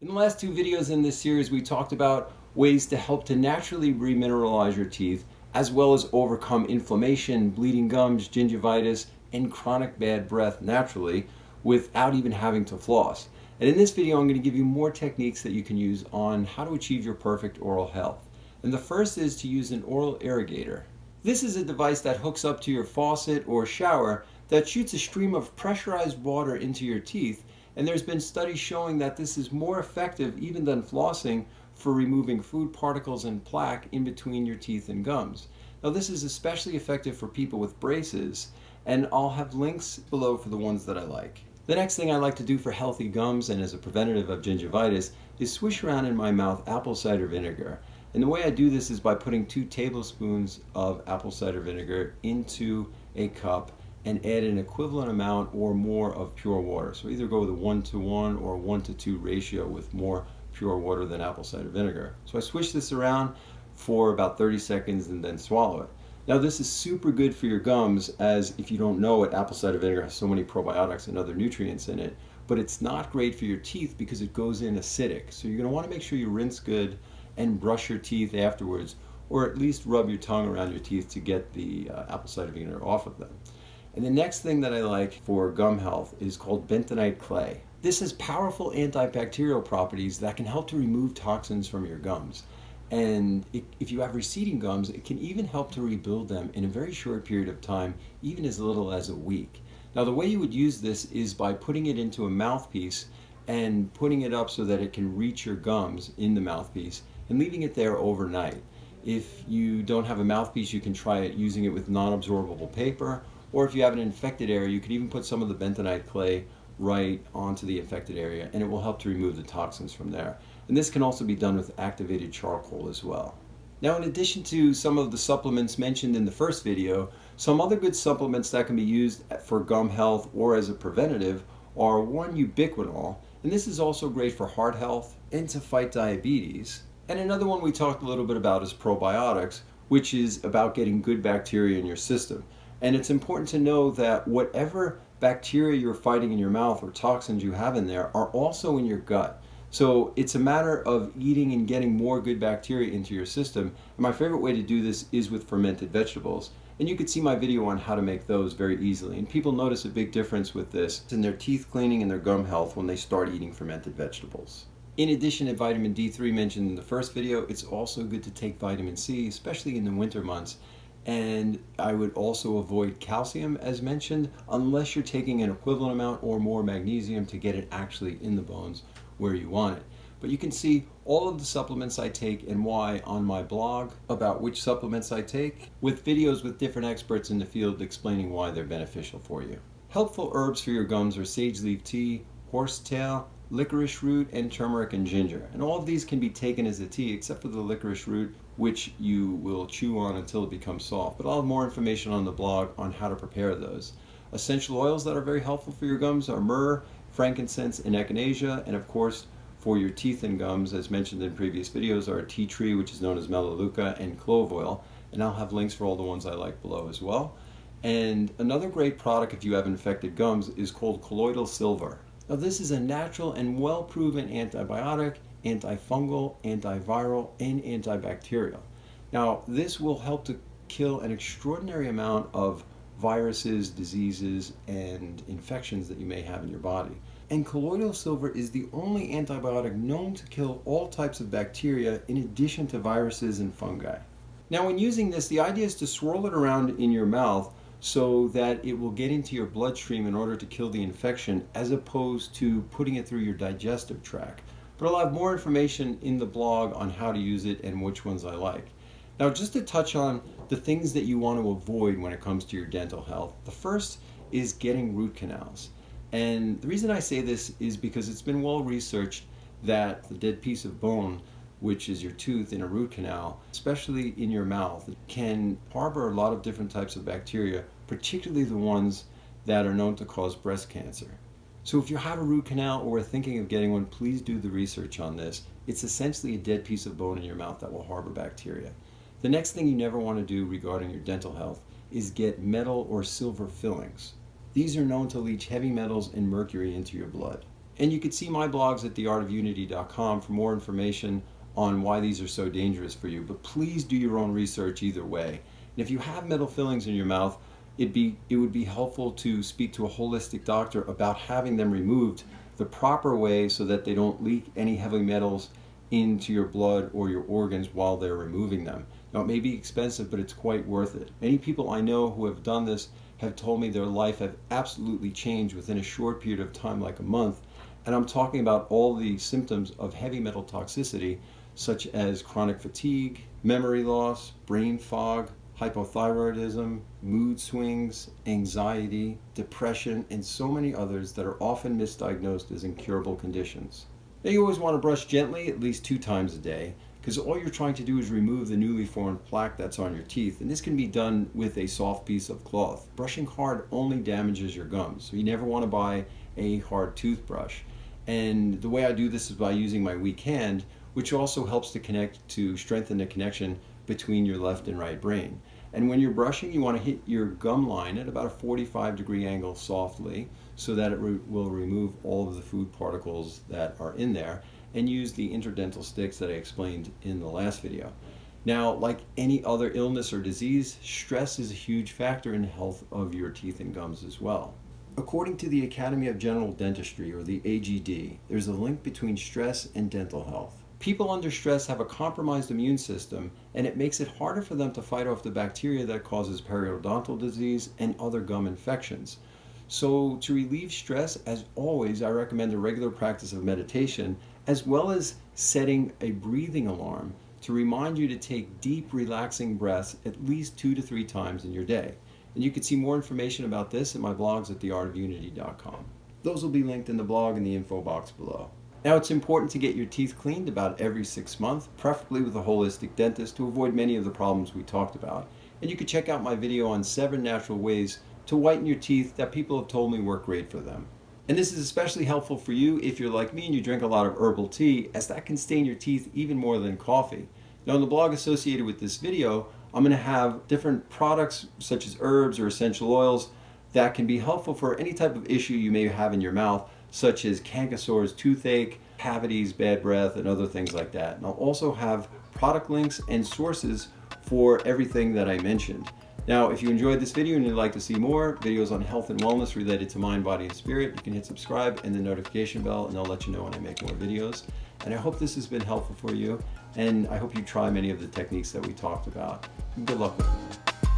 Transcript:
In the last two videos in this series, we talked about ways to help to naturally remineralize your teeth, as well as overcome inflammation, bleeding gums, gingivitis, and chronic bad breath naturally without even having to floss. And in this video, I'm going to give you more techniques that you can use on how to achieve your perfect oral health. And the first is to use an oral irrigator. This is a device that hooks up to your faucet or shower that shoots a stream of pressurized water into your teeth, and there's been studies showing that this is more effective even than flossing for removing food particles and plaque in between your teeth and gums. Now this is especially effective for people with braces, and I'll have links below for the ones that I like. The next thing I like to do for healthy gums and as a preventative of gingivitis is swish around in my mouth apple cider vinegar. And the way I do this is by putting 2 tablespoons of apple cider vinegar into a cup and add an equivalent amount or more of pure water. So either go with a 1-to-1 or a 1-to-2 ratio with more pure water than apple cider vinegar. So I swish this around for about 30 seconds and then swallow it. Now this is super good for your gums, as if you don't know it, apple cider vinegar has so many probiotics and other nutrients in it, but it's not great for your teeth because it goes in acidic. So you're going to want to make sure you rinse good and brush your teeth afterwards, or at least rub your tongue around your teeth to get the apple cider vinegar off of them. And the next thing that I like for gum health is called Bentonite clay. This has powerful antibacterial properties that can help to remove toxins from your gums. And if you have receding gums, it can even help to rebuild them in a very short period of time, even as little as a week. Now the way you would use this is by putting it into a mouthpiece and putting it up so that it can reach your gums in the mouthpiece and leaving it there overnight. If you don't have a mouthpiece, you can try it using it with non-absorbable paper, or if you have an infected area, you could even put some of the bentonite clay right onto the infected area, and it will help to remove the toxins from there. And this can also be done with activated charcoal as well. Now, in addition to some of the supplements mentioned in the first video, some other good supplements that can be used for gum health or as a preventative are one, ubiquinol, and this is also great for heart health and to fight diabetes. And another one we talked a little bit about is probiotics, which is about getting good bacteria in your system. And it's important to know that whatever bacteria you're fighting in your mouth or toxins you have in there are also in your gut. So it's a matter of eating and getting more good bacteria into your system. And my favorite way to do this is with fermented vegetables. And you can see my video on how to make those very easily. And people notice a big difference with this in their teeth cleaning and their gum health when they start eating fermented vegetables. In addition to vitamin D3 mentioned in the first video, it's also good to take vitamin C, especially in the winter months. And I would also avoid calcium, as mentioned, unless you're taking an equivalent amount or more magnesium to get it actually in the bones where you want it. But you can see all of the supplements I take and why on my blog about which supplements I take, with videos with different experts in the field explaining why they're beneficial for you. Helpful herbs for your gums are sage leaf tea, horsetail, licorice root, and turmeric and ginger. And all of these can be taken as a tea except for the licorice root, which you will chew on until it becomes soft. But I'll have more information on the blog on how to prepare those. Essential oils that are very helpful for your gums are myrrh, frankincense, and echinacea. And of course, for your teeth and gums, as mentioned in previous videos, are tea tree, which is known as Melaleuca, and clove oil. And I'll have links for all the ones I like below as well. And another great product if you have infected gums is called Colloidal silver. Now this is a natural and well-proven antibiotic, antifungal, antiviral, and antibacterial. Now this will help to kill an extraordinary amount of viruses, diseases, and infections that you may have in your body. And colloidal silver is the only antibiotic known to kill all types of bacteria in addition to viruses and fungi. Now when using this, the idea is to swirl it around in your mouth so that it will get into your bloodstream in order to kill the infection, as opposed to putting it through your digestive tract. But I'll have more information in the blog on how to use it and which ones I like. Now just to touch on the things that you want to avoid when it comes to your dental health, the first is getting root canals. And the reason I say this is because it's been well researched that the dead piece of bone, which is your tooth in a root canal, especially in your mouth, can harbor a lot of different types of bacteria, particularly the ones that are known to cause breast cancer. So if you have a root canal or are thinking of getting one, please do the research on this. It's essentially a dead piece of bone in your mouth that will harbor bacteria. The next thing you never want to do regarding your dental health is get metal or silver fillings. These are known to leach heavy metals and mercury into your blood. And you can see my blogs at theartofunity.com for more information on why these are so dangerous for you. But please do your own research either way. And if you have metal fillings in your mouth, it would be helpful to speak to a holistic doctor about having them removed the proper way so that they don't leak any heavy metals into your blood or your organs while they're removing them. Now, it may be expensive, but it's quite worth it. Many people I know who have done this have told me their life have absolutely changed within a short period of time, like a month. And I'm talking about all the symptoms of heavy metal toxicity, such as chronic fatigue, memory loss, brain fog, hypothyroidism, mood swings, anxiety, depression, and so many others that are often misdiagnosed as incurable conditions. Now, you always want to brush gently at least 2 times a day, because all you're trying to do is remove the newly formed plaque that's on your teeth, and this can be done with a soft piece of cloth. Brushing hard only damages your gums, so you never want to buy a hard toothbrush. And the way I do this is by using my weak hand, which also helps to strengthen the connection between your left and right brain. And when you're brushing, you want to hit your gum line at about a 45-degree angle softly, so that it will remove all of the food particles that are in there, and use the interdental sticks that I explained in the last video. Now, like any other illness or disease, stress is a huge factor in the health of your teeth and gums as well. According to the Academy of General Dentistry, or the AGD, there's a link between stress and dental health. People under stress have a compromised immune system, and it makes it harder for them to fight off the bacteria that causes periodontal disease and other gum infections. So to relieve stress, as always, I recommend a regular practice of meditation, as well as setting a breathing alarm to remind you to take deep, relaxing breaths at least 2 to 3 times in your day. And you can see more information about this in my blogs at theartofunity.com. Those will be linked in the blog in the info box below. Now, it's important to get your teeth cleaned about every 6 months, preferably with a holistic dentist, to avoid many of the problems we talked about. And you can check out my video on 7 natural ways to whiten your teeth that people have told me work great for them. And this is especially helpful for you if you're like me and you drink a lot of herbal tea, as that can stain your teeth even more than coffee. Now, in the blog associated with this video, I'm going to have different products such as herbs or essential oils that can be helpful for any type of issue you may have in your mouth, such as canker sores, toothache, cavities, bad breath, and other things like that. And I'll also have product links and sources for everything that I mentioned. Now, if you enjoyed this video and you'd like to see more videos on health and wellness related to mind, body, and spirit, you can hit subscribe and the notification bell, and I'll let you know when I make more videos. And I hope this has been helpful for you, and I hope you try many of the techniques that we talked about. Good luck with it.